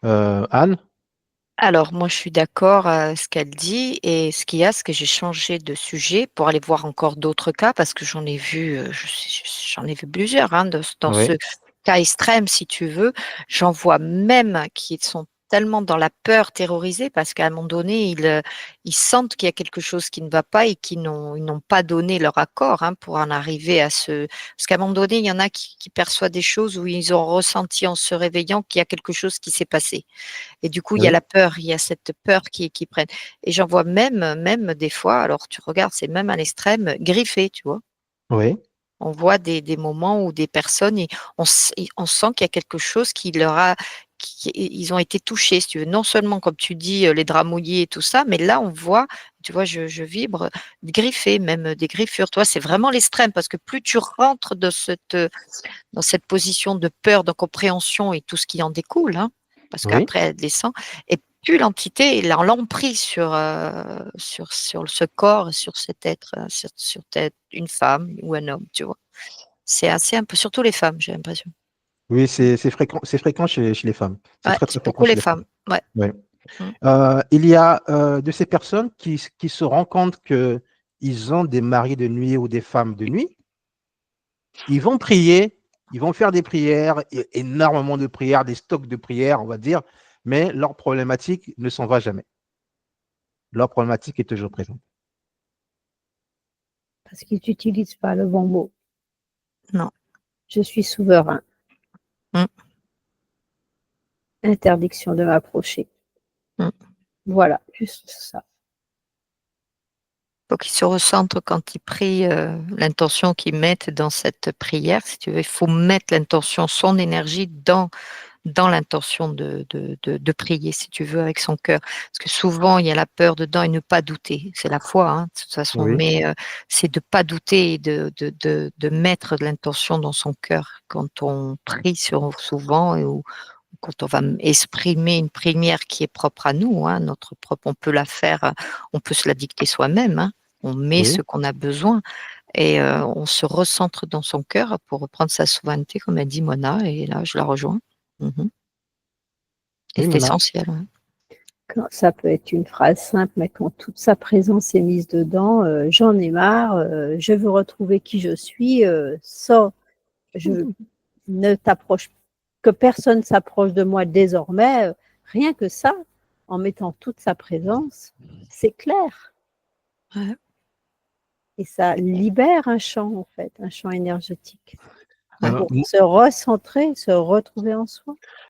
Anne? Alors, moi, je suis d'accord à ce qu'elle dit et ce qu'il y a, c'est que j'ai changé de sujet pour aller voir encore d'autres cas parce que j'en ai vu, j'en ai vu plusieurs hein, dans Oui, ce cas extrême, si tu veux. J'en vois même qui sont tellement dans la peur, terrorisés parce qu'à un moment donné, ils sentent qu'il y a quelque chose qui ne va pas et ils n'ont pas donné leur accord hein, pour en arriver à ce... Parce qu'à un moment donné, il y en a qui perçoivent des choses où ils ont ressenti en se réveillant qu'il y a quelque chose qui s'est passé. Et du coup, il y a oui, la peur, il y a cette peur qui prenne. Et j'en vois même des fois, alors tu regardes, c'est même à l'extrême, griffé, tu vois. oui, On voit des moments où des personnes, on sent qu'il y a quelque chose qui leur a, ils ont été touchés, si tu veux. Non seulement, comme tu dis, les draps mouillés et tout ça, mais là, on voit, tu vois, je vibre, griffé, même des griffures. Toi, c'est vraiment l'extrême parce que plus tu rentres dans cette position de peur, d'incompréhension et tout ce qui en découle, hein, parce oui, qu'après elle descend, et plus l'entité elle a l'emprise sur ce corps, sur cet être, sur une femme ou un homme, tu vois. C'est assez un peu, surtout les femmes, j'ai l'impression. oui, Mm. c'est fréquent chez les femmes. C'est Ouais, très, très c'est fréquent beaucoup chez les les femmes. femmes. Ouais. Oui. Mm. Il y a de ces personnes qui se rendent compte qu'ils ont des maris de nuit ou des femmes de nuit. Ils vont prier, ils vont faire des prières, énormément de prières, des stocks de prières, on va dire, mais leur problématique ne s'en va jamais. Leur problématique est toujours présente. parce qu'ils n'utilisent pas le bon mot. Non. Je suis souverain. Mm. Interdiction de m'approcher. Mm. Voilà, juste ça. Faut qu'ils se recentrent quand ils prient, l'intention qu'ils mettent dans cette prière, si tu veux. Il faut mettre l'intention, son énergie dans l'intention de prier, si tu veux, avec son cœur. Parce que souvent, il y a la peur dedans et ne pas douter. C'est la foi, hein, de toute façon, Oui, mais c'est de pas douter et de mettre de l'intention dans son cœur quand on prie souvent ou quand on va exprimer une prière qui est propre à nous, hein, notre propre, on peut la faire, on peut se la dicter soi-même, hein. On met oui, ce qu'on a besoin et on se recentre dans son cœur pour reprendre sa souveraineté, comme a dit Mona, et là, je la rejoins. Mhm. Et oui, c'est Mona. essentiel. Ouais. Ça peut être une phrase simple, mais quand toute sa présence est mise dedans, j'en ai marre, je veux retrouver qui je suis, sors, je ne t'approche, que personne s'approche de moi désormais, rien que ça, en mettant toute sa présence, c'est clair. Ouais. Et ça libère un champ, en fait, un champ énergétique, Ouais. pour se recentrer, se retrouver en soi.